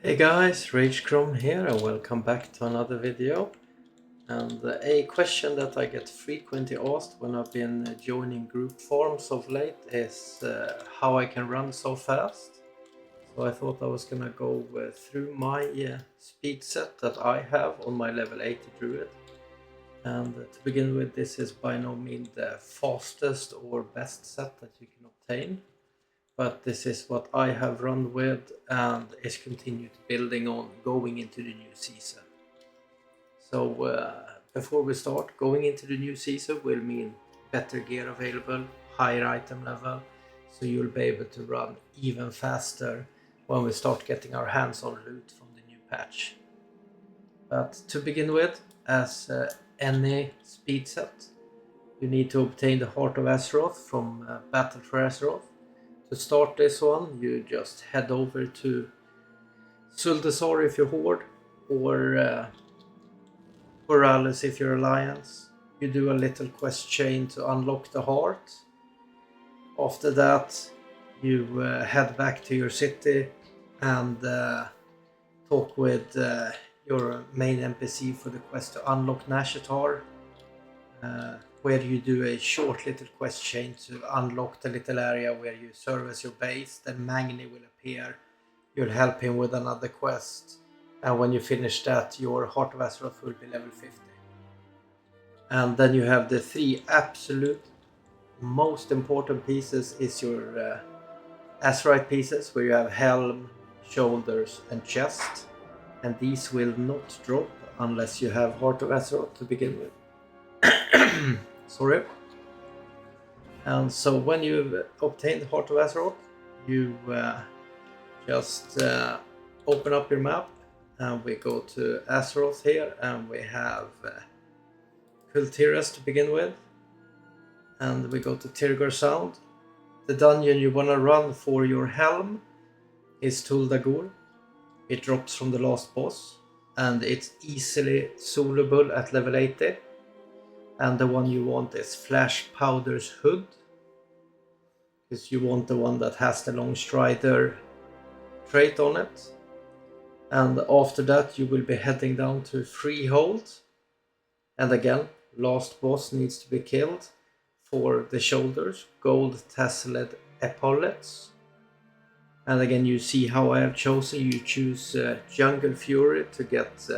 Hey guys, RageChrome here and welcome back to another video. And a question that I get frequently asked when I've been joining group forums of late is how I can run so fast. So I thought I was gonna go through my speed set that I have on my level 80 Druid. And to begin with, this is by no means the fastest or best set that you can obtain. But this is what I have run with and is continued building on going into the new season. So before we start, going into the new season will mean better gear available, higher item level, so you'll be able to run even faster when we start getting our hands on loot from the new patch. But to begin with, as any speed set, you need to obtain the Heart of Azeroth from Battle for Azeroth. To start this one, you just head over to Zuldazar if you're Horde, or Borealis if you're Alliance. You do a little quest chain to unlock the heart. After that, you head back to your city and talk with your main NPC for the quest to unlock Nashatar. Where you do a short little quest chain to unlock the little area where you serve as your base. Then Magni will appear, you'll help him with another quest, and when you finish that, your Heart of Azeroth will be level 50. And then you have the three absolute most important pieces is your Azerite pieces, where you have helm, shoulders and chest, and these will not drop unless you have Heart of Azeroth to begin with. Sorry. And so when you've obtained Heart of Azeroth, you just open up your map and we go to Azeroth here, and we have Kultiras to begin with, and we go to Tirgar Sound. The dungeon you want to run for your helm is Tol Dagor. It drops from the last boss and it's easily soloable at level 80. And the one you want is Flashpowder Hood, because you want the one that has the Long Strider trait on it. And after that you will be heading down to Freehold. And again, last boss needs to be killed for the shoulders, Gold-Tasseled Epaulets. And again, you see how I have chosen. You choose Jungle Fury to get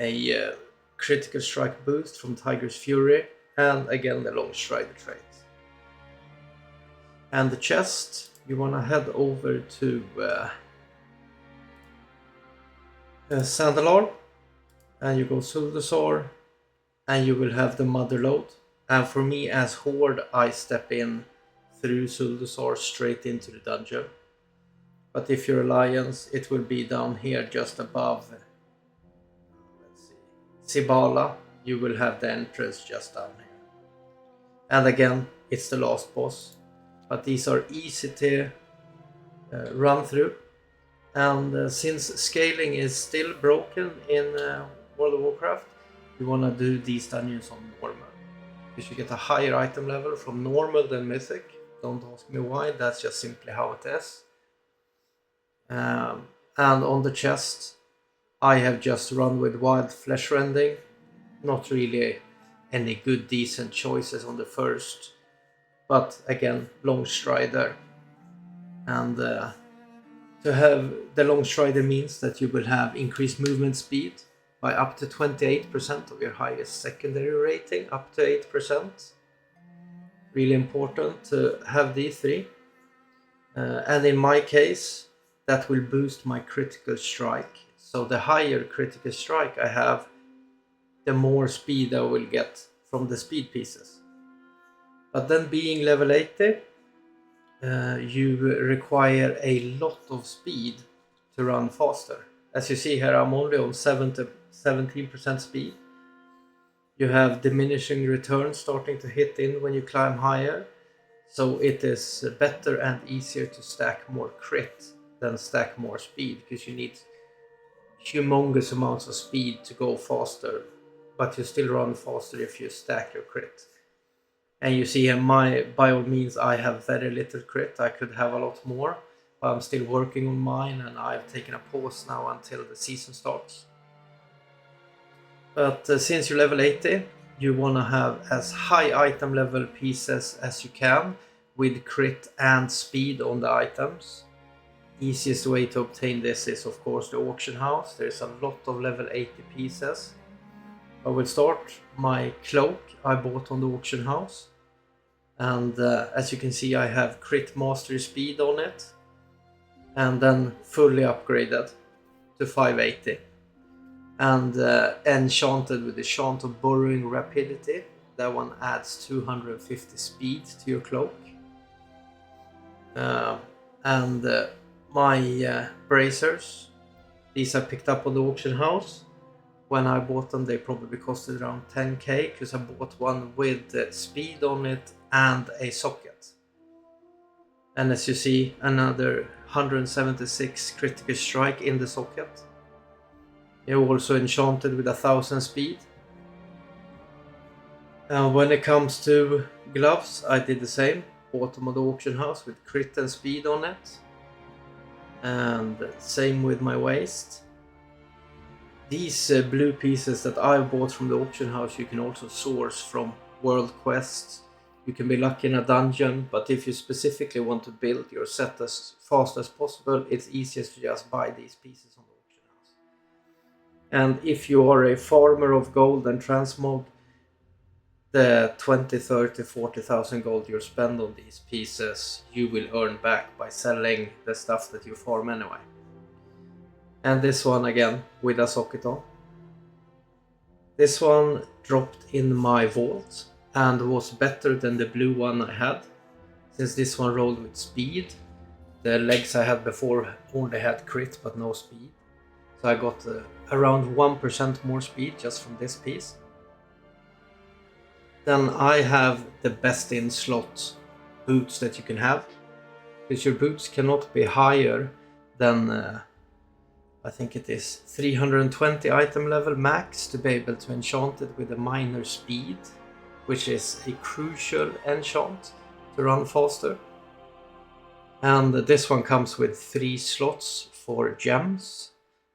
a critical strike boost from Tiger's Fury, and again the Long Strider trait. And the chest, you want to head over to Sandalar, and you go Zuldazar, and you will have the motherlode. And for me as Horde, I step in through Zuldazar straight into the dungeon. But if you're Alliance, it will be down here just above Sibala. You will have the entrance just down here. And again, it's the last boss. But these are easy to run through. And since scaling is still broken in World of Warcraft, you want to do these dungeons on normal. Because you get a higher item level from normal than mythic. Don't ask me why, that's just simply how it is. And on the chest, I have just run with wild flesh rending. Not really any good decent choices on the first, but again, Long Strider. And to have the Long Strider means that you will have increased movement speed by up to 28% of your highest secondary rating, up to 8%. Really important to have these three. And in my case, that will boost my critical strike. So the higher critical strike I have, the more speed I will get from the speed pieces. But then being level 80, you require a lot of speed to run faster. As you see here, I'm only on 17% speed. You have diminishing returns starting to hit in when you climb higher. So it is better and easier to stack more crit than stack more speed, because you need humongous amounts of speed to go faster, but you still run faster if you stack your crit. And you see here, by all means, I have very little crit. I could have a lot more, I'm still working on mine, and I've taken a pause now until the season starts. But since you're level 80, you want to have as high item level pieces as you can with crit and speed on the items. Easiest way to obtain this is of course the auction house. There's a lot of level 80 pieces. I will start my cloak I bought on the auction house, and as you can see I have crit mastery speed on it, and then fully upgraded to 580. And enchanted with the Chant of Borrowing Rapidity. That one adds 250 speed to your cloak. My bracers, these I picked up on the auction house. When I bought them they probably costed around 10k, because I bought one with speed on it and a socket. And as you see, another 176 critical strike in the socket. You're also enchanted with 1000 speed. When it comes to gloves, I did the same. Bought them on the auction house with crit and speed on it. And same with my waist. These blue pieces that I bought from the auction house you can also source from world quests. You can be lucky in a dungeon, but if you specifically want to build your set as fast as possible, it's easiest to just buy these pieces on the auction house. And if you are a farmer of gold and transmog, the 20, 30, 40,000 gold you spend on these pieces you will earn back by selling the stuff that you farm anyway. And this one again with a socket on. This one dropped in my vault and was better than the blue one I had, since this one rolled with speed. The legs I had before only had crit but no speed, so I got around 1% more speed just from this piece. Then I have the best in slot boots that you can have, because your boots cannot be higher than I think it is 320 item level max to be able to enchant it with a minor speed, which is a crucial enchant to run faster. And this one comes with 3 slots for gems,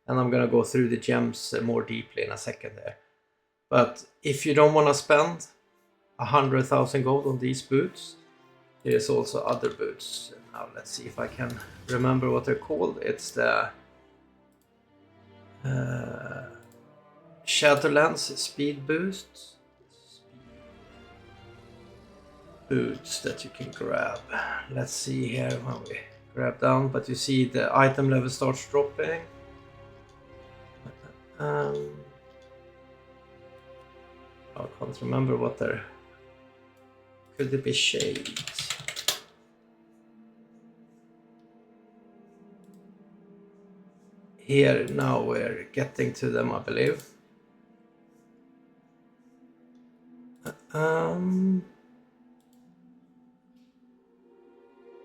and I'm gonna go through the gems more deeply in a second there. But if you don't want to spend 100,000 gold on these boots, there's also other boots. Now let's see if I can remember what they're called. It's the Shadowlands speed boost. Boots that you can grab. Let's see here when we grab down, but you see the item level starts dropping. I can't remember what they're... Could it be shades? Here, now we're getting to them, I believe.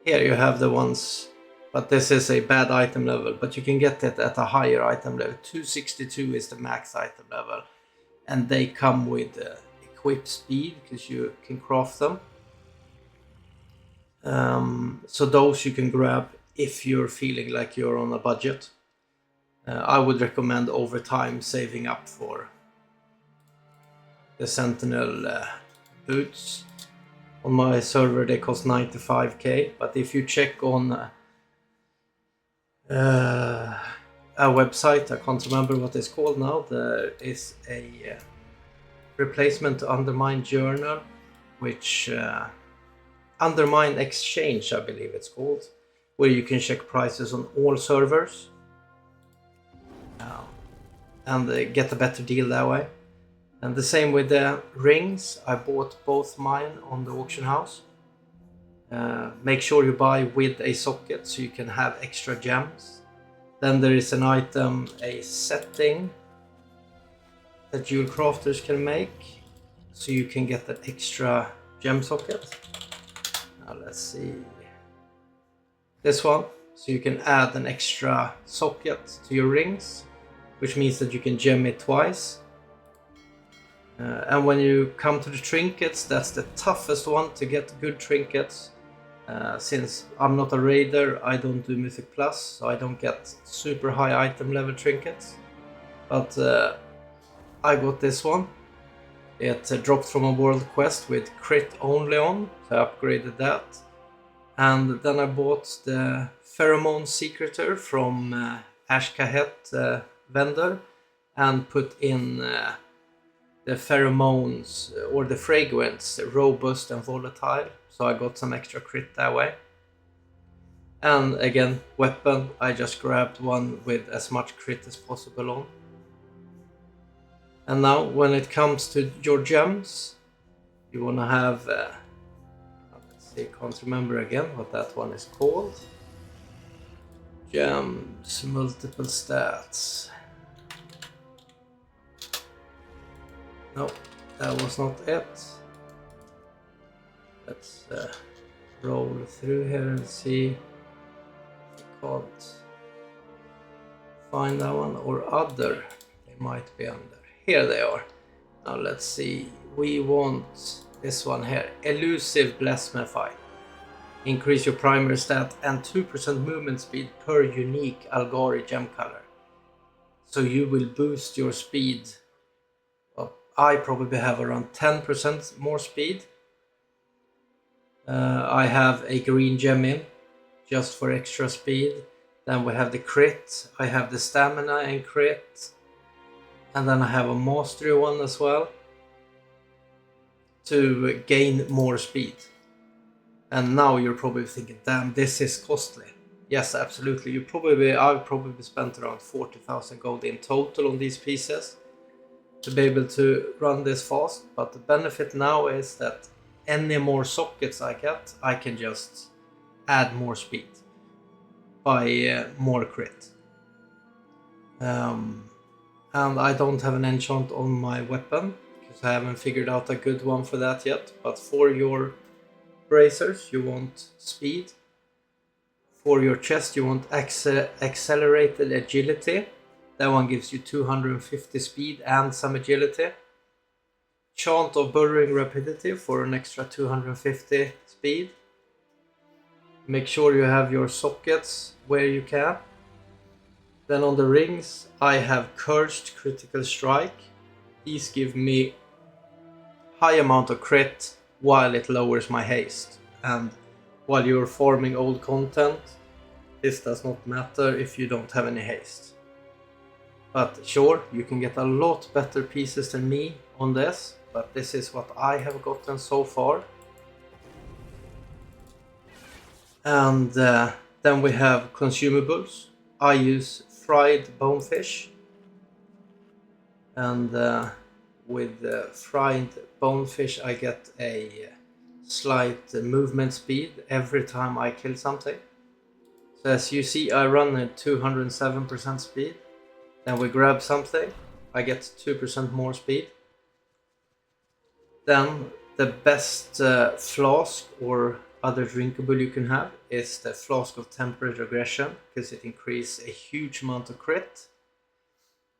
Here you have the ones, but this is a bad item level, but you can get it at a higher item level. 262 is the max item level, and they come with equip speed because you can craft them. So those you can grab if you're feeling like you're on a budget. I would recommend over time saving up for the sentinel boots. On my server they cost 95k, but if you check on a website, I can't remember what it's called now, there is a replacement to Undermine journal, which Undermine Exchange I believe it's called, where you can check prices on all servers and get a better deal that way. And the same with the rings. I bought both mine on the auction house. Make sure you buy with a socket so you can have extra gems. Then there is an item, a setting that jewel crafters can make, so you can get an extra gem socket. Now let's see. This one, so you can add an extra socket to your rings, which means that you can gem it twice. And when you come to the trinkets, that's the toughest one to get good trinkets. Since I'm not a raider, I don't do Mythic Plus, so I don't get super high item level trinkets. But I got this one. It dropped from a world quest with crit only on, so I upgraded that. And then I bought the Pheromone Secretor from Ashkahet vendor and put in the pheromones or the fragrance, robust and volatile, so I got some extra crit that way. And again, weapon, I just grabbed one with as much crit as possible on. And now when it comes to your gems, you wanna have, let's see, can't remember again what that one is called. Gems, multiple stats. No, that was not it. Let's roll through here and see if I can't find that one or other. They might be under. Here they are. Now let's see. We want this one here. Elusive Blasphemify. Increase your primary stat and 2% movement speed per unique Algari gem color. So you will boost your speed. Well, I probably have around 10% more speed. I have a green gem in just for extra speed. Then we have the crit. I have the stamina and crit. And then I have a mastery one as well to gain more speed. And now you're probably thinking, damn, this is costly. Yes, absolutely. I've probably spent around 40,000 gold in total on these pieces to be able to run this fast. But the benefit now is that any more sockets I get, I can just add more speed by more crit. And I don't have an enchant on my weapon because I haven't figured out a good one for that yet. But for your bracers you want speed. For your chest you want accelerated agility. That one gives you 250 speed and some agility. Chant of Burrowing Rapidity for an extra 250 speed. Make sure you have your sockets where you can. Then on the rings I have Cursed Critical Strike. These give me high amount of crit while it lowers my haste. And while you're farming old content, this does not matter if you don't have any haste. But sure, you can get a lot better pieces than me on this, but this is what I have gotten so far. And then we have consumables. I use fried bonefish, and with fried bonefish I get a slight movement speed every time I kill something. So as you see, I run at 207% speed. Then we grab something, I get 2% more speed. Then the best flask or other drinkable you can have is the Flask of Temperate Regression, because it increases a huge amount of crit.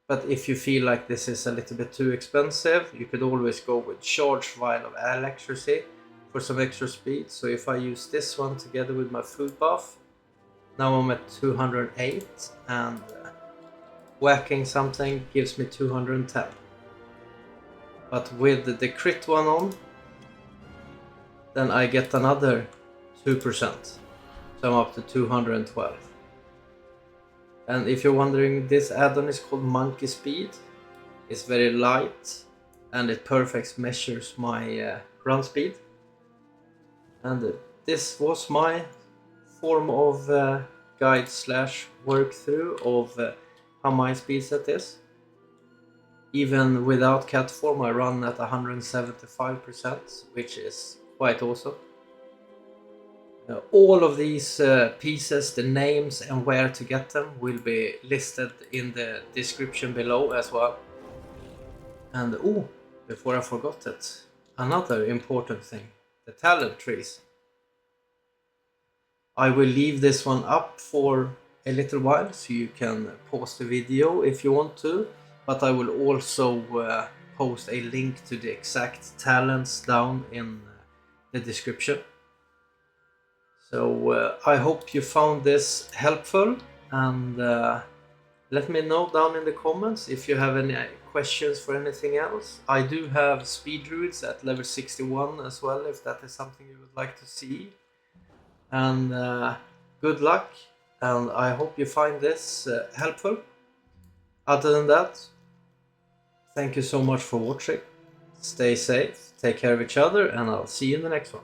But if you feel like this is a little bit too expensive, you could always go with Charged Vial of Electricity for some extra speed. So if I use this one together with my food buff, now I'm at 208, and whacking something gives me 210. But with the crit one on, then I get another 2%. So I'm up to 212. And if you're wondering, this add-on is called Monkey Speed. It's very light and it perfect measures my run speed. And this was my form of guide slash work through of how my speed set is. Even without cat form I run at 175%, which is quite awesome. All of these pieces, the names and where to get them will be listed in the description below as well. And before I forgot it, another important thing, the talent trees. I will leave this one up for a little while so you can pause the video if you want to, but I will also post a link to the exact talents down in the description. So I hope you found this helpful, and let me know down in the comments if you have any questions for anything else. I do have speed druids at level 61 as well, if that is something you would like to see. And good luck, and I hope you find this helpful. Other than that, thank you so much for watching. Stay safe, take care of each other, and I'll see you in the next one.